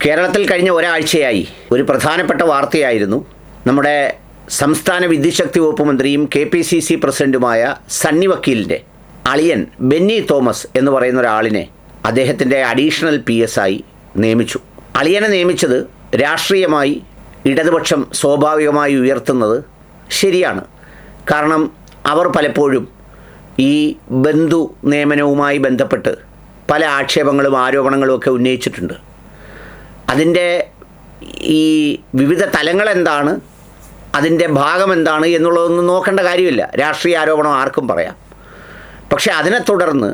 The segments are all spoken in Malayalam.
കേരളത്തിൽ കഴിഞ്ഞ ഒരാഴ്ചയായി ഒരു പ്രധാനപ്പെട്ട വാർത്തയായിരുന്നു നമ്മുടെ സംസ്ഥാന വിദ്യുച്ഛക്തി വകുപ്പ് മന്ത്രിയും KPCC പ്രസിഡന്റുമായ സണ്ണി വക്കീലിൻ്റെ അളിയൻ ബെന്നി തോമസ് എന്ന് പറയുന്ന ഒരാളിനെ അദ്ദേഹത്തിൻ്റെ അഡീഷണൽ PS ആയി നിയമിച്ചു. അളിയനെ നിയമിച്ചത് രാഷ്ട്രീയമായി ഇടതുപക്ഷം സ്വാഭാവികമായി ഉയർത്തുന്നത് ശരിയാണ്. കാരണം അവർ പലപ്പോഴും ഈ ബന്ധു നിയമനവുമായി ബന്ധപ്പെട്ട് പല ആക്ഷേപങ്ങളും ആരോപണങ്ങളും ഒക്കെ ഉന്നയിച്ചിട്ടുണ്ട്. അതിൻ്റെ ഈ വിവിധ തലങ്ങൾ എന്താണ്, അതിൻ്റെ ഭാഗം എന്താണ് എന്നുള്ളതൊന്നും നോക്കേണ്ട കാര്യമില്ല. രാഷ്ട്രീയ ആരോപണം ആർക്കും പറയാം. പക്ഷേ അതിനെ തുടർന്ന്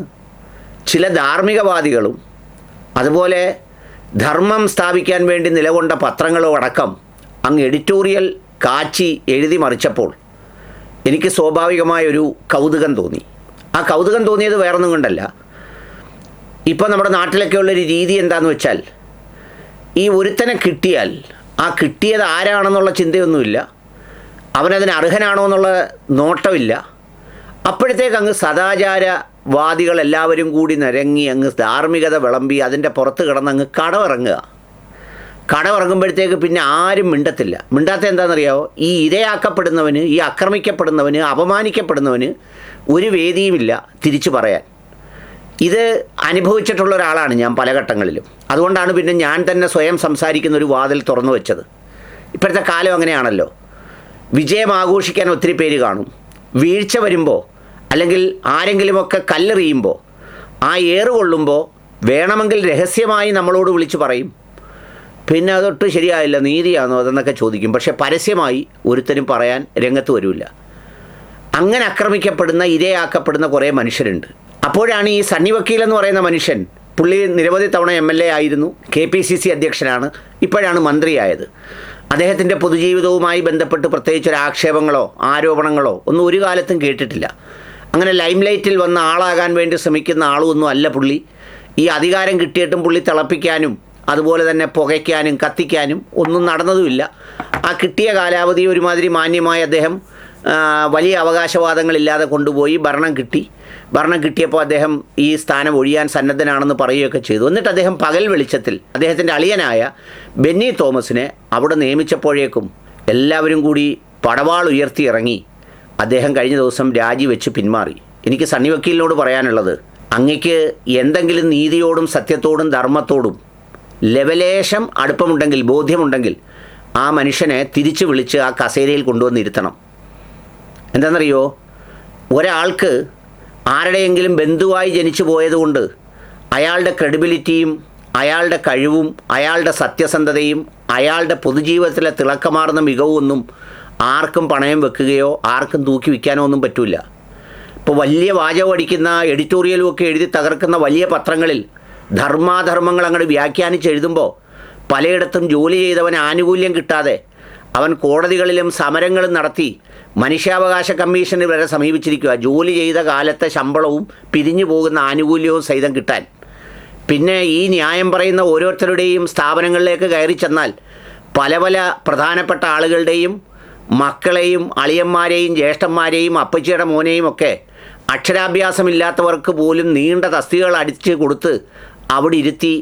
ചില ധാർമ്മികവാദികളും അതുപോലെ ധർമ്മം സ്ഥാപിക്കാൻ വേണ്ടി നിലകൊണ്ട പത്രങ്ങളും അടക്കം അങ്ങ് എഡിറ്റോറിയൽ കാച്ചി എഴുതി മറിച്ചപ്പോൾ എനിക്ക് സ്വാഭാവികമായൊരു കൗതുകം തോന്നി. ആ കൗതുകം തോന്നിയത് വേറൊന്നും കൊണ്ടല്ല. ഇപ്പോൾ നമ്മുടെ നാട്ടിലൊക്കെ ഉള്ളൊരു രീതി എന്താണെന്ന് വെച്ചാൽ, ഈ ഒരുത്തനെ കിട്ടിയാൽ ആ കിട്ടിയത് ആരാണെന്നുള്ള ചിന്തയൊന്നുമില്ല, അവനതിന് അർഹനാണോ എന്നുള്ള നോട്ടമില്ല. അപ്പോഴത്തേക്ക് അങ്ങ് സദാചാരവാദികൾ എല്ലാവരും കൂടി നിരങ്ങി അങ്ങ് ധാർമ്മികത വിളമ്പി അതിൻ്റെ പുറത്ത് കിടന്ന് അങ്ങ് കടമിറങ്ങുമ്പോഴത്തേക്ക് പിന്നെ ആരും മിണ്ടത്തില്ല. മിണ്ടാത്ത എന്താണെന്നറിയാമോ? ഈ ഇരയാക്കപ്പെടുന്നവന്, ഈ ആക്രമിക്കപ്പെടുന്നവന്, അപമാനിക്കപ്പെടുന്നവന് ഒരു വേദിയുമില്ല തിരിച്ചു പറയാൻ. ഇത് അനുഭവിച്ചിട്ടുള്ള ഒരാളാണ് ഞാൻ പല ഘട്ടങ്ങളിലും. അതുകൊണ്ടാണ് പിന്നെ ഞാൻ തന്നെ സ്വയം സംസാരിക്കുന്ന ഒരു വാതിൽ തുറന്നു വെച്ചത്. ഇപ്പോഴത്തെ കാലം അങ്ങനെയാണല്ലോ. വിജയം ആഘോഷിക്കാൻ ഒത്തിരി പേര് കാണും. വീഴ്ച വരുമ്പോൾ അല്ലെങ്കിൽ ആരെങ്കിലുമൊക്കെ കല്ലെറിയുമ്പോൾ, ആ ഏറ് കൊള്ളുമ്പോൾ വേണമെങ്കിൽ രഹസ്യമായി നമ്മളോട് വിളിച്ച് പറയും, പിന്നെ അതൊട്ട് ശരിയായില്ല, നീതിയാണോ അതെന്നൊക്കെ ചോദിക്കും. പക്ഷേ പരസ്യമായി ഒരുത്തരും പറയാൻ രംഗത്ത് വരില്ല. അങ്ങനെ ആക്രമിക്കപ്പെടുന്ന, ഇരയാക്കപ്പെടുന്ന കുറേ മനുഷ്യരുണ്ട്. അപ്പോഴാണ് ഈ സണ്ണി വക്കീൽ എന്ന് പറയുന്ന മനുഷ്യൻ, പുള്ളി നിരവധി തവണ MLA ആയിരുന്നു, KPCC അധ്യക്ഷനാണ്, ഇപ്പോഴാണ് മന്ത്രിയായത്. അദ്ദേഹത്തിൻ്റെ പൊതുജീവിതവുമായി ബന്ധപ്പെട്ട് പ്രത്യേകിച്ചൊരു ആക്ഷേപങ്ങളോ ആരോപണങ്ങളോ ഒന്നും ഒരു കാലത്തും കേട്ടിട്ടില്ല. അങ്ങനെ ലൈംലൈറ്റിൽ വന്ന ആളാകാൻ വേണ്ടി ശ്രമിക്കുന്ന ആളുമൊന്നും അല്ല പുള്ളി. ഈ അധികാരം കിട്ടിയിട്ടും പുള്ളി തിളപ്പിക്കാനും അതുപോലെ തന്നെ പുകയ്ക്കാനും കത്തിക്കാനും ഒന്നും നടന്നതുമില്ല. ആ കിട്ടിയ കാലാവധി ഒരുമാതിരി മാന്യമായി അദ്ദേഹം വലിയ അവകാശവാദങ്ങളില്ലാതെ കൊണ്ടുപോയി ഭരണം കിട്ടിയപ്പോൾ അദ്ദേഹം ഈ സ്ഥാനം ഒഴിയാൻ സന്നദ്ധനാണെന്ന് പറയുകയൊക്കെ ചെയ്തു. എന്നിട്ട് അദ്ദേഹം പകൽ വെളിച്ചത്തിൽ അദ്ദേഹത്തിൻ്റെ അളിയനായ ബെന്നി തോമസിനെ അവിടെ നിയമിച്ചപ്പോഴേക്കും എല്ലാവരും കൂടി പടവാൾ ഉയർത്തി ഇറങ്ങി. അദ്ദേഹം കഴിഞ്ഞ ദിവസം രാജിവെച്ച് പിന്മാറി. എനിക്ക് സണ്ണി വക്കീലിനോട് പറയാനുള്ളത്, അങ്ങയ്ക്ക് എന്തെങ്കിലും നീതിയോടും സത്യത്തോടും ധർമ്മത്തോടും ലെവലേശം അടുപ്പമുണ്ടെങ്കിൽ, ബോധ്യമുണ്ടെങ്കിൽ ആ മനുഷ്യനെ തിരിച്ചു വിളിച്ച് ആ കസേരയിൽ കൊണ്ടുവന്നിരുത്തണം. എന്താണെന്നറിയോ? ഒരാൾക്ക് ആരുടെയെങ്കിലും ബന്ധുവായി ജനിച്ചു പോയതുകൊണ്ട് അയാളുടെ ക്രെഡിബിലിറ്റിയും അയാളുടെ കഴിവും അയാളുടെ സത്യസന്ധതയും അയാളുടെ പൊതുജീവിതത്തിലെ തിളക്കമാർന്ന മികവൊന്നും ആർക്കും പണയം വെക്കുകയോ ആർക്കും തൂക്കി വയ്ക്കാനോ ഒന്നും പറ്റില്ല. ഇപ്പോൾ വലിയ വാചകം അടിക്കുന്ന എഡിറ്റോറിയലും ഒക്കെ എഴുതി തകർക്കുന്ന വലിയ പത്രങ്ങളിൽ ധർമാധർമ്മങ്ങൾ അങ്ങോട്ട് വ്യാഖ്യാനിച്ച് എഴുതുമ്പോൾ പലയിടത്തും ജോലി ചെയ്തവന് ആനുകൂല്യം കിട്ടാതെ അവൻ കോടതികളിലും സമരങ്ങളും നടത്തി മനുഷ്യാവകാശ കമ്മീഷന് വരെ സമീപിച്ചിരിക്കുക, ജോലി ചെയ്ത കാലത്തെ ശമ്പളവും പിരിഞ്ഞു പോകുന്ന ആനുകൂല്യവും സഹിതം കിട്ടാൻ. പിന്നെ ഈ ന്യായം പറയുന്ന ഓരോരുത്തരുടെയും സ്ഥാപനങ്ങളിലേക്ക് കയറി ചെന്നാൽ പല പ്രധാനപ്പെട്ട ആളുകളുടെയും മക്കളെയും അളിയന്മാരെയും ജ്യേഷ്ഠന്മാരെയും അപ്പച്ചിയുടെ മോനെയും ഒക്കെ അക്ഷരാഭ്യാസമില്ലാത്തവർക്ക് പോലും നീണ്ട തസ്തികകൾ അടിച്ച് കൊടുത്ത് അവിടെ ഇരുത്തി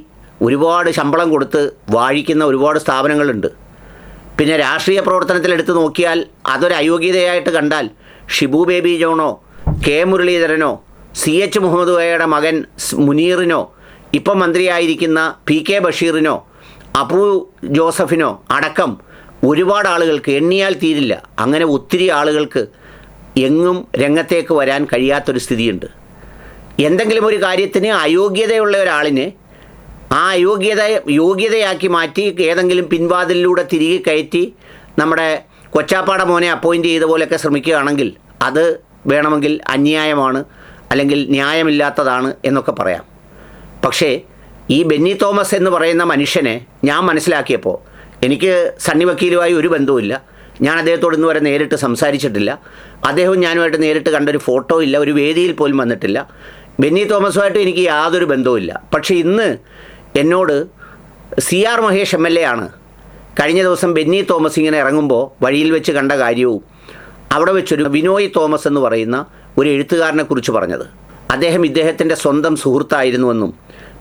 ഒരുപാട് ശമ്പളം കൊടുത്ത് വാഴിക്കുന്ന ഒരുപാട് സ്ഥാപനങ്ങളുണ്ട്. പിന്നെ രാഷ്ട്രീയ പ്രവർത്തനത്തിലെടുത്ത് നോക്കിയാൽ അതൊരു അയോഗ്യതയായിട്ട് കണ്ടാൽ ഷിബു ബേബി ജോണോ, K മുരളീധരനോ, CH മുഹമ്മദ് കോയയുടെ മകൻ മുനീറിനോ, ഇപ്പം മന്ത്രിയായിരിക്കുന്ന PK ബഷീറിനോ, അപ്പു ജോസഫിനോ അടക്കം ഒരുപാട് ആളുകൾക്ക്, എണ്ണിയാൽ തീരില്ല, അങ്ങനെ ഒത്തിരി ആളുകൾക്ക് എങ്ങും രംഗത്തേക്ക് വരാൻ കഴിയാത്തൊരു സ്ഥിതിയുണ്ട്. എന്തെങ്കിലും ഒരു കാര്യത്തിന് അയോഗ്യതയുള്ള ഒരാളിനെ ആ യോഗ്യതയാക്കി മാറ്റി ഏതെങ്കിലും പിൻവാതിലിലൂടെ തിരികെ കയറ്റി നമ്മുടെ കൊച്ചാപ്പാട മോനെ അപ്പോയിൻ്റ് ചെയ്ത പോലെയൊക്കെ ശ്രമിക്കുകയാണെങ്കിൽ അത് വേണമെങ്കിൽ അന്യായമാണ് അല്ലെങ്കിൽ ന്യായമില്ലാത്തതാണ് എന്നൊക്കെ പറയാം. പക്ഷേ ഈ ബെന്നി തോമസ് എന്ന് പറയുന്ന മനുഷ്യനെ ഞാൻ മനസ്സിലാക്കിയപ്പോൾ, എനിക്ക് സണ്ണി വക്കീലുമായി ഒരു ബന്ധവുമില്ല, ഞാൻ അദ്ദേഹത്തോട് ഇന്ന് വരെ നേരിട്ട് സംസാരിച്ചിട്ടില്ല, അദ്ദേഹവും ഞാനുമായിട്ട് നേരിട്ട് കണ്ടൊരു ഫോട്ടോ ഇല്ല, ഒരു വേദിയിൽ പോലും വന്നിട്ടില്ല, ബെന്നി തോമസുമായിട്ട് എനിക്ക് യാതൊരു ബന്ധവുമില്ല. പക്ഷേ ഇന്ന് എന്നോട് CR മഹേഷ് MLA ആണ് കഴിഞ്ഞ ദിവസം ബെന്നി തോമസ് ഇങ്ങനെ ഇറങ്ങുമ്പോൾ വഴിയിൽ വെച്ച് കണ്ട കാര്യവും അവിടെ വെച്ചൊരു വിനോയ് തോമസ് എന്ന് പറയുന്ന ഒരു എഴുത്തുകാരനെക്കുറിച്ച് പറഞ്ഞത്. അദ്ദേഹം ഇദ്ദേഹത്തിൻ്റെ സ്വന്തം സുഹൃത്തായിരുന്നുവെന്നും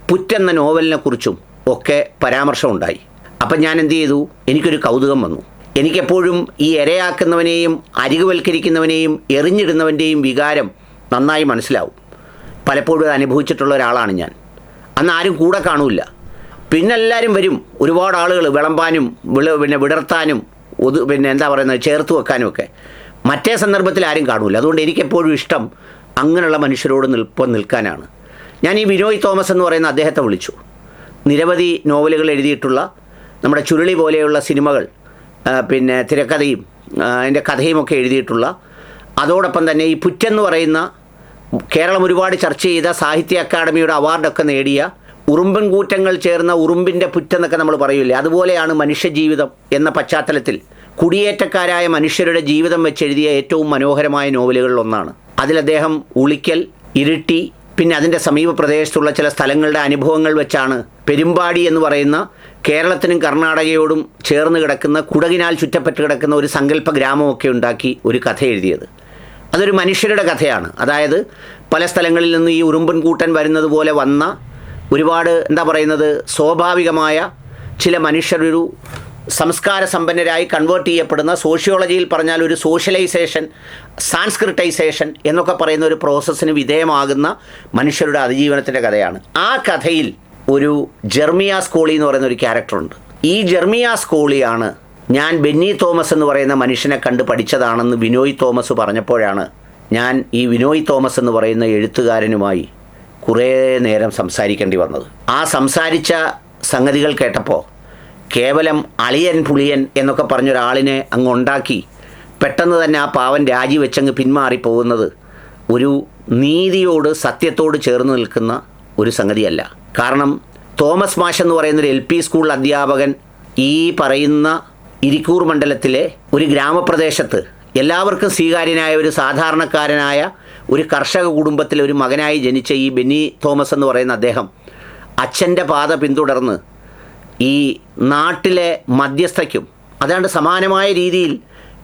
പുറ്റെന്ന നോവലിനെക്കുറിച്ചും ഒക്കെ പരാമർശമുണ്ടായി. അപ്പം ഞാൻ എന്ത് ചെയ്തു? എനിക്കൊരു കൗതുകം വന്നു. എനിക്കെപ്പോഴും ഈ ഇരയാക്കുന്നവനെയും അരികുവൽക്കരിക്കുന്നവനെയും എറിഞ്ഞിടുന്നവൻ്റെയും വികാരം നന്നായി മനസ്സിലാവും. പലപ്പോഴും അത് അനുഭവിച്ചിട്ടുള്ള ഒരാളാണ് ഞാൻ. അന്ന് ആരും കൂടെ കാണൂല. പിന്നെ എല്ലാവരും വരും, ഒരുപാട് ആളുകൾ വിളമ്പാനും വിടർത്താനും എന്താ പറയുന്നത്, ചേർത്ത് വെക്കാനും ഒക്കെ. മറ്റേ സന്ദർഭത്തിൽ ആരും കാണൂല. അതുകൊണ്ട് എനിക്കെപ്പോഴും ഇഷ്ടം അങ്ങനെയുള്ള മനുഷ്യരോട് നിൽക്കാനാണ്. ഞാൻ ഈ ബിനോയ് തോമസ് എന്ന് പറയുന്ന അദ്ദേഹത്തെ വിളിച്ചു. നിരവധി നോവലുകൾ എഴുതിയിട്ടുള്ള, നമ്മുടെ ചുരുളി പോലെയുള്ള സിനിമകൾ തിരക്കഥയും അതിൻ്റെ കഥയുമൊക്കെ എഴുതിയിട്ടുള്ള, അതോടൊപ്പം തന്നെ ഈ പുറ്റെന്ന് പറയുന്ന കേരളം ഒരുപാട് ചർച്ച ചെയ്ത സാഹിത്യ അക്കാദമിയുടെ അവാർഡൊക്കെ നേടിയ ഉറുമ്പൻ കൂറ്റങ്ങൾ ചേർന്ന ഉറുമ്പിൻ്റെ പുറ്റെന്നൊക്കെ നമ്മൾ പറയില്ലേ, അതുപോലെയാണ് മനുഷ്യജീവിതം എന്ന പശ്ചാത്തലത്തിൽ കുടിയേറ്റക്കാരായ മനുഷ്യരുടെ ജീവിതം വെച്ചെഴുതിയ ഏറ്റവും മനോഹരമായ നോവലുകളിലൊന്നാണ്. അതിൽ അദ്ദേഹം ഉളിക്കൽ, ഇരിട്ടി, പിന്നെ അതിൻ്റെ സമീപ പ്രദേശത്തുള്ള ചില സ്ഥലങ്ങളുടെ അനുഭവങ്ങൾ വെച്ചാണ് പെരുമ്പാടി എന്ന് പറയുന്ന കേരളത്തിനും കർണാടകയോടും ചേർന്ന് കിടക്കുന്ന, കുടകിനാൽ ചുറ്റപ്പെട്ട് കിടക്കുന്ന ഒരു സങ്കല്പ ഗ്രാമമൊക്കെ ഉണ്ടാക്കി ഒരു കഥ എഴുതിയത്. അതൊരു മനുഷ്യരുടെ കഥയാണ്. അതായത് പല സ്ഥലങ്ങളിൽ നിന്ന് ഈ ഉറുമ്പൻ കൂട്ടൻ വരുന്നത് പോലെ വന്ന ഒരുപാട് സ്വാഭാവികമായ ചില മനുഷ്യരൊരു സംസ്കാര സമ്പന്നരായി കൺവേർട്ട് ചെയ്യപ്പെടുന്ന, സോഷ്യോളജിയിൽ പറഞ്ഞാൽ ഒരു സോഷ്യലൈസേഷൻ, സാൻസ്ക്രിറ്റൈസേഷൻ എന്നൊക്കെ പറയുന്ന ഒരു പ്രോസസ്സിന് വിധേയമാകുന്ന മനുഷ്യരുടെ അതിജീവനത്തിൻ്റെ കഥയാണ്. ആ കഥയിൽ ഒരു ജെർമിയ സ്കോളി എന്ന് പറയുന്ന ഒരു ക്യാരക്ടറുണ്ട്. ഈ ജെർമിയ സ്കോളിയാണ് ഞാൻ ബെന്നി തോമസ് എന്ന് പറയുന്ന മനുഷ്യനെ കണ്ട് പഠിച്ചതാണെന്ന് ബിനോയ് തോമസ് പറഞ്ഞപ്പോഴാണ് ഞാൻ ഈ ബിനോയ് തോമസ് എന്ന് പറയുന്ന എഴുത്തുകാരനുമായി കുറേ നേരം സംസാരിക്കേണ്ടി വന്നത്. ആ സംസാരിച്ച സംഗതികൾ കേട്ടപ്പോൾ കേവലം അളിയൻ പുളിയൻ എന്നൊക്കെ പറഞ്ഞൊരാളിനെ അങ്ങ് ഉണ്ടാക്കി പെട്ടെന്ന് തന്നെ ആ പാവൻ രാജിവെച്ചങ്ങ് പിന്മാറിപ്പോകുന്നത് ഒരു നീതിയോട്, സത്യത്തോട് ചേർന്ന് നിൽക്കുന്ന ഒരു സംഗതിയല്ല. കാരണം തോമസ് മാഷ് എന്ന് പറയുന്നൊരു LP സ്കൂൾ അധ്യാപകൻ ഈ പറയുന്ന ഇരിക്കൂർ മണ്ഡലത്തിലെ ഒരു ഗ്രാമപ്രദേശത്ത് എല്ലാവർക്കും സ്വീകാര്യനായ ഒരു സാധാരണക്കാരനായ ഒരു കർഷക കുടുംബത്തിലെ ഒരു മകനായി ജനിച്ച ഈ ബെന്നി തോമസ് എന്ന് പറയുന്ന അദ്ദേഹം അച്ഛൻ്റെ പാത പിന്തുടർന്ന് ഈ നാട്ടിലെ മധ്യസ്ഥയ്ക്കും അതാണ്ട് സമാനമായ രീതിയിൽ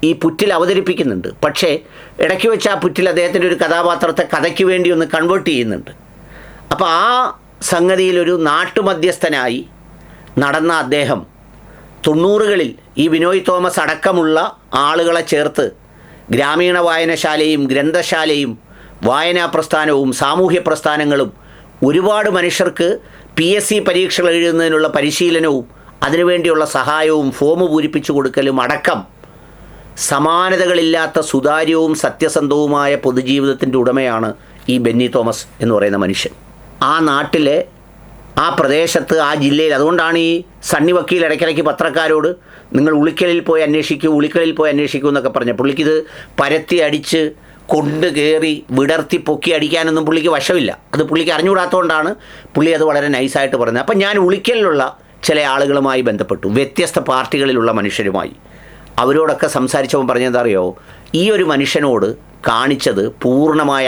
ഈ പുറ്റിൽ അവതരിപ്പിക്കുന്നുണ്ട്. പക്ഷേ ഇടയ്ക്ക് വെച്ച് ആ പുറ്റിൽ അദ്ദേഹത്തിൻ്റെ ഒരു കഥാപാത്രത്തെ കഥയ്ക്ക് വേണ്ടി ഒന്ന് കൺവേർട്ട് ചെയ്യുന്നുണ്ട്. അപ്പോൾ ആ സംഗതിയിലൊരു നാട്ടുമധ്യസ്ഥനായി നടന്ന അദ്ദേഹം 90കളിൽ ഈ ബിനോയ് തോമസ് അടക്കമുള്ള ആളുകളെ ചേർത്ത് ഗ്രാമീണ വായനശാലയും ഗ്രന്ഥശാലയും വായനാ പ്രസ്ഥാനവും സാമൂഹ്യ പ്രസ്ഥാനങ്ങളും ഒരുപാട് മനുഷ്യർക്ക് PSC പരീക്ഷകൾ എഴുതുന്നതിനുള്ള പരിശീലനവും അതിനുവേണ്ടിയുള്ള സഹായവും ഫോം പൂരിപ്പിച്ചു കൊടുക്കലും അടക്കം സമാനതകളില്ലാത്ത സുതാര്യവും സത്യസന്ധവുമായ പൊതുജീവിതത്തിൻ്റെ ഉടമയാണ് ഈ ബെന്നി തോമസ് എന്ന് പറയുന്ന മനുഷ്യൻ. ആ നാട്ടിലെ, ആ പ്രദേശത്ത്, ആ ജില്ലയിൽ, അതുകൊണ്ടാണ് ഈ സണ്ണി വക്കീൽ ഇടയ്ക്കിടയ്ക്ക് പത്രക്കാരോട് നിങ്ങൾ ഉളിക്കലിൽ പോയി അന്വേഷിക്കൂ എന്നൊക്കെ പറഞ്ഞ പുള്ളിക്കിത് പരത്തി അടിച്ച് കൊണ്ട് കയറി വിടർത്തി പൊക്കി അടിക്കാനൊന്നും പുള്ളിക്ക് വശമില്ല. അത് പുള്ളിക്ക് അറിഞ്ഞുകൂടാത്തതുകൊണ്ടാണ് പുള്ളി അത് വളരെ നൈസായിട്ട് പറയുന്നത്. അപ്പം ഞാൻ ഉളിക്കലിലുള്ള ചില ആളുകളുമായി ബന്ധപ്പെട്ടു, വ്യത്യസ്ത പാർട്ടികളിലുള്ള മനുഷ്യരുമായി. അവരോടൊക്കെ സംസാരിച്ചപ്പോൾ പറഞ്ഞതറിയോ, ഈ ഒരു മനുഷ്യനോട് കാണിച്ചത് പൂർണ്ണമായ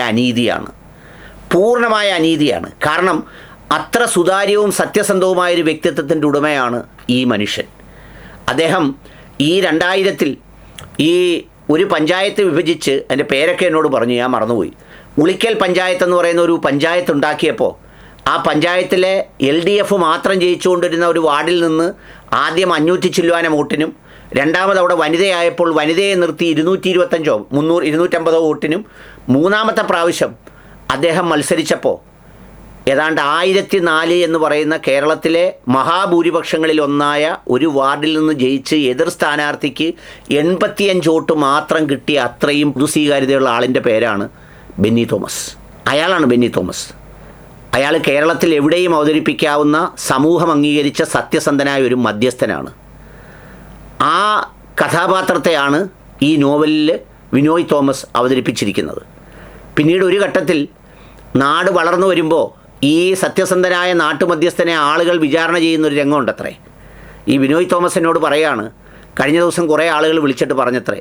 അനീതിയാണ്. കാരണം അത്ര സുതാര്യവും സത്യസന്ധവുമായൊരു വ്യക്തിത്വത്തിൻ്റെ ഉടമയാണ് ഈ മനുഷ്യൻ. അദ്ദേഹം ഈ 2000-ൽ ഈ ഒരു പഞ്ചായത്ത് വിഭജിച്ച്, അതിൻ്റെ പേരൊക്കെ എന്നോട് പറഞ്ഞു, ഞാൻ മറന്നുപോയി. ഉളിക്കൽ പഞ്ചായത്ത് എന്ന് പറയുന്ന ഒരു പഞ്ചായത്ത് ഉണ്ടാക്കിയപ്പോൾ ആ പഞ്ചായത്തിലെ LDF മാത്രം ജയിച്ചുകൊണ്ടിരുന്ന ഒരു വാർഡിൽ നിന്ന് ആദ്യം 500 ചില്ലുവാന വോട്ടിനും, രണ്ടാമത് അവിടെ വനിതയായപ്പോൾ വനിതയെ നിർത്തി 225 250 വോട്ടിനും, മൂന്നാമത്തെ പ്രാവശ്യം അദ്ദേഹം മത്സരിച്ചപ്പോൾ ഏതാണ്ട് 1004 എന്ന് പറയുന്ന കേരളത്തിലെ മഹാഭൂരിപക്ഷങ്ങളിലൊന്നായ ഒരു വാർഡിൽ നിന്ന് ജയിച്ച് എതിർ സ്ഥാനാർത്ഥിക്ക് 85 വോട്ട് മാത്രം കിട്ടിയ അത്രയും സ്വീകാര്യതയുള്ള ആളിൻ്റെ പേരാണ് ബെന്നി തോമസ്. അയാളാണ് ബെന്നി തോമസ്. അയാൾ കേരളത്തിൽ എവിടെയും അവതരിപ്പിക്കാവുന്ന, സമൂഹം അംഗീകരിച്ച സത്യസന്ധനായ ഒരു മധ്യസ്ഥനാണ്. ആ കഥാപാത്രത്തെയാണ് ഈ നോവലിൽ ബിനോയ് തോമസ് അവതരിപ്പിച്ചിരിക്കുന്നത്. പിന്നീട് ഒരു ഘട്ടത്തിൽ നാട് വളർന്നു വരുമ്പോൾ ഈ സത്യസന്ധനായ നാട്ടുമധ്യസ്ഥനെ ആളുകൾ വിചാരണ ചെയ്യുന്നൊരു രംഗമുണ്ടത്രേ. ഈ ബിനോയ് തോമസ് എന്നോട് പറയാണ്, കഴിഞ്ഞ ദിവസം കുറേ ആളുകൾ വിളിച്ചിട്ട് പറഞ്ഞത്രേ,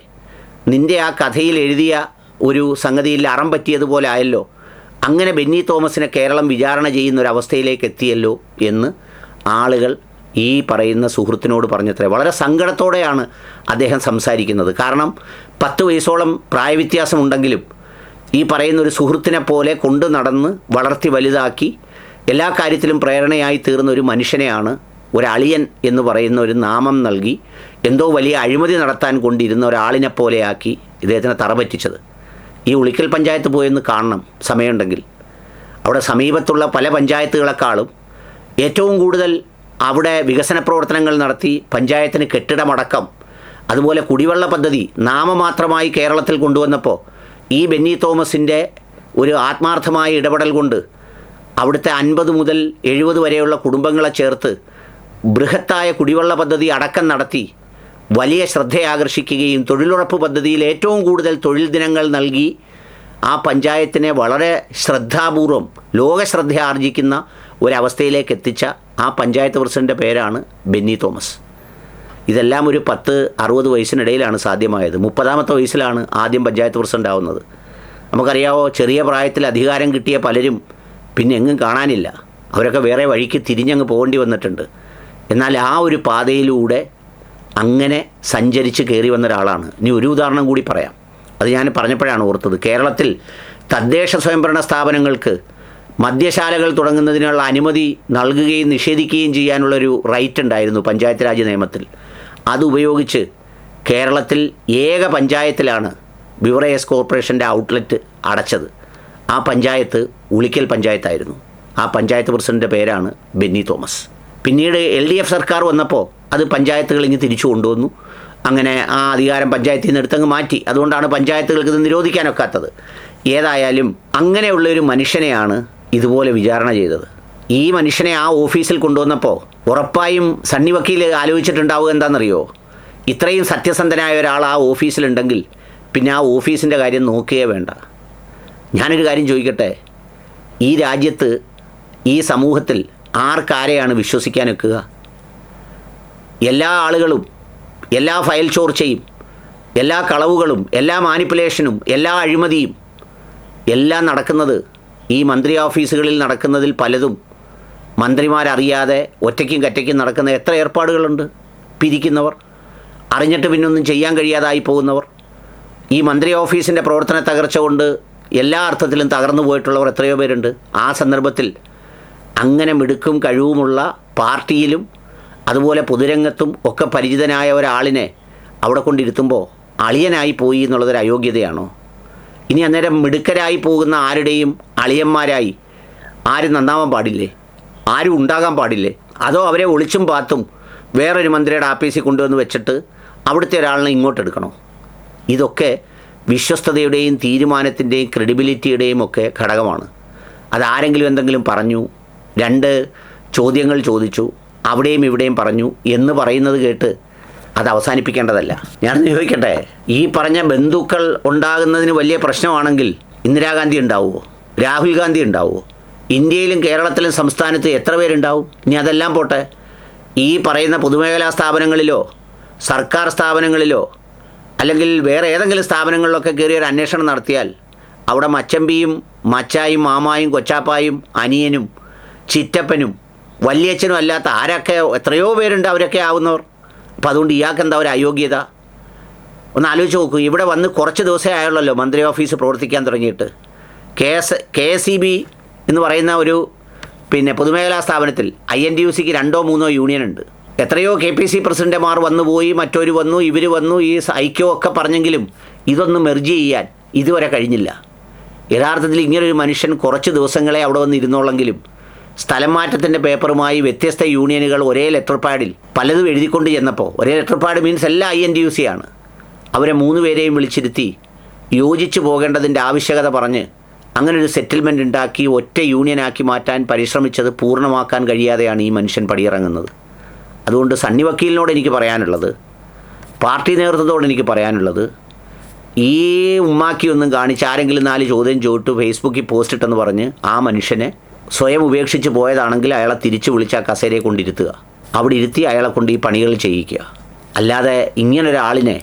നിൻ്റെ ആ കഥയിൽ എഴുതിയ ഒരു സംഗതിയിൽ അറം പറ്റിയതുപോലെ ആയല്ലോ, അങ്ങനെ ബെന്നി തോമസിനെ കേരളം വിചാരണ ചെയ്യുന്നൊരവസ്ഥയിലേക്ക് എത്തിയല്ലോ എന്ന് ആളുകൾ ഈ പറയുന്ന സുഹൃത്തിനോട് പറഞ്ഞത്രേ. വളരെ സങ്കടത്തോടെയാണ് അദ്ദേഹം സംസാരിക്കുന്നത്. കാരണം 10 വയസ്സോളം പ്രായവ്യത്യാസമുണ്ടെങ്കിലും ഈ പറയുന്നൊരു സുഹൃത്തിനെ പോലെ കൊണ്ടു നടന്ന് വളർത്തി വലുതാക്കി എല്ലാ കാര്യത്തിലും പ്രേരണയായി തീർന്ന ഒരു മനുഷ്യനെയാണ് ഒരളിയൻ എന്ന് പറയുന്ന ഒരു നാമം നൽകി എന്തോ വലിയ അഴിമതി നടത്താൻ കൊണ്ടിരുന്ന ഒരാളിനെ പോലെയാക്കി ഇദ്ദേഹത്തിനെ തറപറ്റിച്ചത്. ഈ ഉളിക്കൽ പഞ്ചായത്ത് പോയെന്ന് കാണണം സമയമുണ്ടെങ്കിൽ. അവിടെ സമീപത്തുള്ള പല പഞ്ചായത്തുകളെക്കാളും ഏറ്റവും കൂടുതൽ അവിടെ വികസന പ്രവർത്തനങ്ങൾ നടത്തി പഞ്ചായത്തിന് കെട്ടിടമടക്കം അതുപോലെ കുടിവെള്ള പദ്ധതി നാമമാത്രമായി കേരളത്തിൽ കൊണ്ടുവന്നപ്പോൾ ഈ ബെന്നി തോമസിൻ്റെ ഒരു ആത്മാർത്ഥമായ ഇടപെടൽ കൊണ്ട് അവിടുത്തെ 50 മുതൽ 70 വരെയുള്ള കുടുംബങ്ങളെ ചേർത്ത് ബൃഹത്തായ കുടിവെള്ള പദ്ധതി അടക്കം നടത്തി വലിയ ശ്രദ്ധയാകർഷിക്കുകയും തൊഴിലുറപ്പ് പദ്ധതിയിൽ ഏറ്റവും കൂടുതൽ തൊഴിൽ ദിനങ്ങൾ നൽകി ആ പഞ്ചായത്തിനെ വളരെ ശ്രദ്ധാപൂർവം ലോകശ്രദ്ധ ആർജിക്കുന്ന ഒരവസ്ഥയിലേക്ക് എത്തിച്ച ആ പഞ്ചായത്ത് പ്രസിഡൻ്റെ പേരാണ് ബെന്നി തോമസ്. ഇതെല്ലാം ഒരു 10-60 വയസ്സിനിടയിലാണ് സാധ്യമായത്. 30ാമത്തെ വയസ്സിലാണ് ആദ്യം പഞ്ചായത്ത് പ്രസിഡൻ്റ് ആവുന്നത്. നമുക്കറിയാവോ, ചെറിയ പ്രായത്തിൽ അധികാരം കിട്ടിയ പലരും പിന്നെ എങ്ങും കാണാനില്ല. അവരൊക്കെ വേറെ വഴിക്ക് തിരിഞ്ഞങ്ങ് പോകേണ്ടി വന്നിട്ടുണ്ട്. എന്നാൽ ആ ഒരു പാതയിലൂടെ അങ്ങനെ സഞ്ചരിച്ച് കയറി വന്ന ഒരാളാണ്. ഇനി ഒരു ഉദാഹരണം കൂടി പറയാം. അത് ഞാൻ പറഞ്ഞപ്പോഴാണ് ഓർത്തത്. കേരളത്തിൽ തദ്ദേശ സ്വയംഭരണ സ്ഥാപനങ്ങൾക്ക് മദ്യശാലകൾ തുടങ്ങുന്നതിനുള്ള അനുമതി നൽകുകയും നിഷേധിക്കുകയും ചെയ്യാനുള്ളൊരു റൈറ്റ് ഉണ്ടായിരുന്നു പഞ്ചായത്ത് രാജ് നിയമത്തിൽ. അതുപയോഗിച്ച് കേരളത്തിൽ ഏക പഞ്ചായത്തിലാണ് ബിവറേജസ് കോർപ്പറേഷൻ്റെ ഔട്ട്ലെറ്റ് അടച്ചത്. ആ പഞ്ചായത്ത് ഉളിക്കൽ പഞ്ചായത്തായിരുന്നു. ആ പഞ്ചായത്ത് പ്രസിഡൻ്റെ പേരാണ് ബെന്നി തോമസ്. പിന്നീട് LDF സർക്കാർ വന്നപ്പോൾ അത് പഞ്ചായത്തുകൾ ഇങ്ങ് തിരിച്ചു കൊണ്ടുവന്നു. അങ്ങനെ ആ അധികാരം പഞ്ചായത്തിൽ നിന്ന് എടുത്തങ്ങ് മാറ്റി. അതുകൊണ്ടാണ് പഞ്ചായത്തുകൾക്ക് ഇത് നിരോധിക്കാനൊക്കാത്തത്. ഏതായാലും അങ്ങനെയുള്ളൊരു മനുഷ്യനെയാണ് ഇതുപോലെ വിചാരണ ചെയ്തത്. ഈ മനുഷ്യനെ ആ ഓഫീസിൽ കൊണ്ടുവന്നപ്പോൾ ഉറപ്പായും സണ്ണി വക്കീൽ ആലോചിച്ചിട്ടുണ്ടാവുക എന്താണെന്നറിയോ? ഇത്രയും സത്യസന്ധനായ ഒരാൾ ആ ഓഫീസിലുണ്ടെങ്കിൽ പിന്നെ ആ ഓഫീസിൻ്റെ കാര്യം നോക്കുകയേ വേണ്ട. ഞാനൊരു കാര്യം ചോദിക്കട്ടെ, ഈ രാജ്യത്ത് ഈ സമൂഹത്തിൽ ആർക്കാരെയാണ് വിശ്വസിക്കാൻ വെക്കുക? എല്ലാ ആളുകളും എല്ലാ ഫയൽ ചോർച്ചയും എല്ലാ കളവുകളും എല്ലാ മാനിപ്പുലേഷനും എല്ലാ അഴിമതിയും എല്ലാം നടക്കുന്നത് ഈ മന്ത്രി ഓഫീസുകളിൽ നടക്കുന്നതിൽ പലതും മന്ത്രിമാരറിയാതെ ഒറ്റയ്ക്കും കറ്റയ്ക്കും നടക്കുന്ന എത്ര ഏർപ്പാടുകളുണ്ട്. പിരിക്കുന്നവർ, അറിഞ്ഞിട്ട് പിന്നൊന്നും ചെയ്യാൻ കഴിയാതായി പോകുന്നവർ, ഈ മന്ത്രി ഓഫീസിൻ്റെ പ്രവർത്തന തകർച്ച കൊണ്ട് എല്ലാ അർത്ഥത്തിലും തകർന്നു പോയിട്ടുള്ളവർ എത്രയോ പേരുണ്ട്. ആ സന്ദർഭത്തിൽ അങ്ങനെ മിടുക്കും കഴിവുമുള്ള പാർട്ടിയിലും അതുപോലെ പൊതുരംഗത്തും ഒക്കെ പരിചിതനായ ഒരാളിനെ അവിടെ കൊണ്ടിരുത്തുമ്പോൾ അളിയനായി പോയി എന്നുള്ളതൊരു അയോഗ്യതയാണോ? ഇനി അന്നേരം മിടുക്കരായി പോകുന്ന ആരുടെയും അളിയന്മാരായി ആരും നന്നാവാൻ പാടില്ലേ? ആരും ഉണ്ടാകാൻ പാടില്ലേ? അതോ അവരെ ഒളിച്ചും പാത്തും വേറൊരു മന്ത്രിയുടെ ആഫീസിൽ കൊണ്ടുവന്ന് വെച്ചിട്ട് അവിടുത്തെ ഒരാളിനെ ഇങ്ങോട്ടെടുക്കണോ? ഇതൊക്കെ വിശ്വസ്തതയുടെയും തീരുമാനത്തിൻ്റെയും ക്രെഡിബിലിറ്റിയുടെയും ഒക്കെ ഘടകമാണ്. അതാരെങ്കിലും എന്തെങ്കിലും പറഞ്ഞു, 2 ചോദ്യങ്ങൾ ചോദിച്ചു, അവിടെയും ഇവിടെയും പറഞ്ഞു എന്ന് പറയുന്നത് കേട്ട് അത് അവസാനിപ്പിക്കേണ്ടതല്ല. ഞാനൊന്ന് ചോദിക്കട്ടെ, ഈ പറഞ്ഞ ബന്ധുക്കൾ ഉണ്ടാകുന്നതിന് വലിയ പ്രശ്നമാണെങ്കിൽ ഇന്ദിരാഗാന്ധി ഉണ്ടാവുമോ? രാഹുൽ ഗാന്ധി ഉണ്ടാവുമോ? ഇന്ത്യയിലും കേരളത്തിലും സംസ്ഥാനത്ത് എത്ര പേരുണ്ടാവും? ഇനി അതെല്ലാം പോട്ടെ, ഈ പറയുന്ന പൊതുമേഖലാ സ്ഥാപനങ്ങളിലോ സർക്കാർ സ്ഥാപനങ്ങളിലോ അല്ലെങ്കിൽ വേറെ ഏതെങ്കിലും സ്ഥാപനങ്ങളിലൊക്കെ കയറി ഒരു അന്വേഷണം നടത്തിയാൽ അവിടെ മച്ചമ്പിയും മച്ചായും മാമായും കൊച്ചാപ്പായും അനിയനും ചിറ്റപ്പനും വല്യച്ഛനും അല്ലാത്ത ആരൊക്കെ എത്രയോ പേരുണ്ട് അവരൊക്കെ ആവുന്നവർ. അപ്പോൾ അതുകൊണ്ട് ഇയാൾക്ക് എന്താ ഒരു അയോഗ്യത? ഒന്ന് ആലോചിച്ച് നോക്കൂ. ഇവിടെ വന്ന് കുറച്ച് ദിവസമേ ആയുള്ളല്ലോ മന്ത്രി ഓഫീസ് പ്രവർത്തിക്കാൻ തുടങ്ങിയിട്ട്. KSEB എന്ന് പറയുന്ന ഒരു പൊതുമേഖലാ സ്ഥാപനത്തിൽ INTUCക്ക് 2-3 യൂണിയൻ ഉണ്ട്. എത്രയോ KPC പ്രസിഡന്റുമാർ വന്നുപോയി, മറ്റൊരു വന്നു, ഇവർ വന്നു, ഈ ഐക്യം ഒക്കെ പറഞ്ഞെങ്കിലും ഇതൊന്നും മെർജ് ചെയ്യാൻ ഇതുവരെ കഴിഞ്ഞില്ല. യഥാർത്ഥത്തിൽ ഇങ്ങനൊരു മനുഷ്യൻ കുറച്ച് ദിവസങ്ങളെ അവിടെ വന്ന് ഇരുന്നോളെങ്കിലും സ്ഥലം മാറ്റത്തിൻ്റെ പേപ്പറുമായി വ്യത്യസ്ത യൂണിയനുകൾ ഒരേ ലെറ്റർ പാഡിൽ പലതും എഴുതിക്കൊണ്ട് ചെന്നപ്പോൾ, ഒരേ ലെറ്റർ പാഡ് മീൻസ് എല്ലാ INTUC ആണ്, അവരെ 3 പേരെയും വിളിച്ചിരുത്തി യോജിച്ചു പോകേണ്ടതിൻ്റെ ആവശ്യകത പറഞ്ഞ് അങ്ങനൊരു സെറ്റിൽമെൻ്റ് ഉണ്ടാക്കി ഒറ്റ യൂണിയനാക്കി മാറ്റാൻ പരിശ്രമിച്ചത് പൂർണ്ണമാക്കാൻ കഴിയാതെയാണ് ഈ മനുഷ്യൻ പടിയിറങ്ങുന്നത്. അതുകൊണ്ട് സണ്ണി വക്കീലിനോട് എനിക്ക് പറയാനുള്ളത്, പാർട്ടി നേതൃത്വത്തോട് എനിക്ക് പറയാനുള്ളത്, ഈ ഉമ്മാക്കിയൊന്നും കാണിച്ച് ആരെങ്കിലും 4 ചോദ്യം ചോദിട്ട് ഫേസ്ബുക്കിൽ പോസ്റ്റ് ഇട്ടെന്ന് പറഞ്ഞ് ആ മനുഷ്യനെ സ്വയം ഉപേക്ഷിച്ച് പോയതാണെങ്കിൽ അയാളെ തിരിച്ചു വിളിച്ച് ആ കസേരയെ കൊണ്ടിരുത്തുക, അവിടെ ഇരുത്തി അയാളെ കൊണ്ട് ഈ പണികൾ ചെയ്യിക്കുക. അല്ലാതെ ഇങ്ങനൊരാളിനെ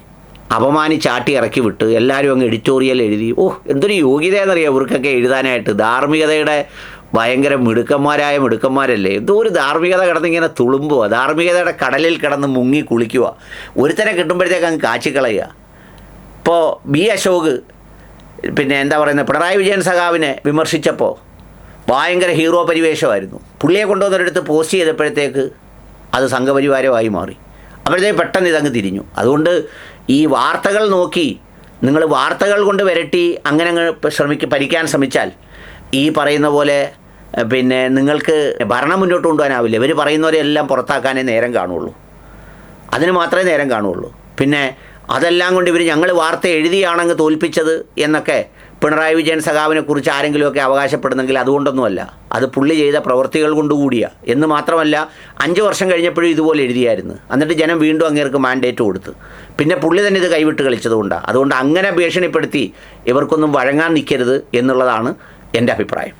അപമാനിച്ചാട്ടി ഇറക്കി വിട്ട് എല്ലാവരും അങ്ങ് എഡിറ്റോറിയൽ എഴുതി, എന്തൊരു യോഗ്യതയെന്നറിയാം ഇവർക്കൊക്കെ എഴുതാനായിട്ട്. ധാർമ്മികതയുടെ ഭയങ്കര മിടുക്കന്മാരല്ലേ. എന്തോ ഒരു ധാർമ്മികത കിടന്നിങ്ങനെ തുളുമ്പുക, ധാർമ്മികതയുടെ കടലിൽ കിടന്ന് മുങ്ങി കുളിക്കുക, ഒരുത്തനെ കിട്ടുമ്പോഴത്തേക്ക് അങ്ങ് കാച്ചിക്കളയുക. ഇപ്പോൾ B. അശോക് എന്താ പറയുന്നത്, പിണറായി വിജയൻ സഖാവിനെ വിമർശിച്ചപ്പോൾ ഭയങ്കര ഹീറോ പരിവേഷമായിരുന്നു. പുള്ളിയെ കൊണ്ടുവന്നൊരിടത്ത് പോസ്റ്റ് ചെയ്തപ്പോഴത്തേക്ക് അത് സംഘപരിവാരമായി മാറി. അപ്പോഴത്തേക്ക് പെട്ടെന്ന് ഇതങ്ങ് തിരിഞ്ഞു. അതുകൊണ്ട് ഈ വാർത്തകൾ നോക്കി നിങ്ങൾ വാർത്തകൾ കൊണ്ട് വിരട്ടി അങ്ങനെ അങ്ങ് ഭരിക്കാൻ ശ്രമിച്ചാൽ ഈ പറയുന്ന പോലെ പിന്നെ നിങ്ങൾക്ക് ഭരണം മുന്നോട്ട് കൊണ്ടുപോകാനാവില്ല. ഇവർ പറയുന്നവരെല്ലാം പുറത്താക്കാനേ നേരം കാണുള്ളൂ, അതിന് മാത്രമേ നേരം കാണുള്ളൂ. പിന്നെ അതെല്ലാം കൊണ്ട് ഇവർ ഞങ്ങൾ വാർത്ത എഴുതിയാണങ്ങ് തോൽപ്പിച്ചത് എന്നൊക്കെ പിണറായി വിജയൻ സഖാവിനെ കുറിച്ച് ആരെങ്കിലുമൊക്കെ അവകാശപ്പെടുന്നെങ്കിൽ അതുകൊണ്ടൊന്നുമല്ല, അത് പുള്ളി ചെയ്ത പ്രവൃത്തികൾ കൊണ്ടുകൂടിയാണ്. എന്ന് മാത്രമല്ല 5 വർഷം കഴിഞ്ഞപ്പോഴും ഇതുപോലെ എഴുതിയായിരുന്നു. എന്നിട്ട് ജനം വീണ്ടും അങ്ങേർക്ക് മാൻഡേറ്റ് കൊടുത്ത്. പിന്നെ പുള്ളി തന്നെ ഇത് കൈവിട്ട് കളിച്ചതുകൊണ്ടാണ്. അതുകൊണ്ട് അങ്ങനെ ഭീഷണിപ്പെടുത്തി ഇവർക്കൊന്നും വഴങ്ങാൻ നിൽക്കരുത് എന്നുള്ളതാണ് എൻ്റെ അഭിപ്രായം.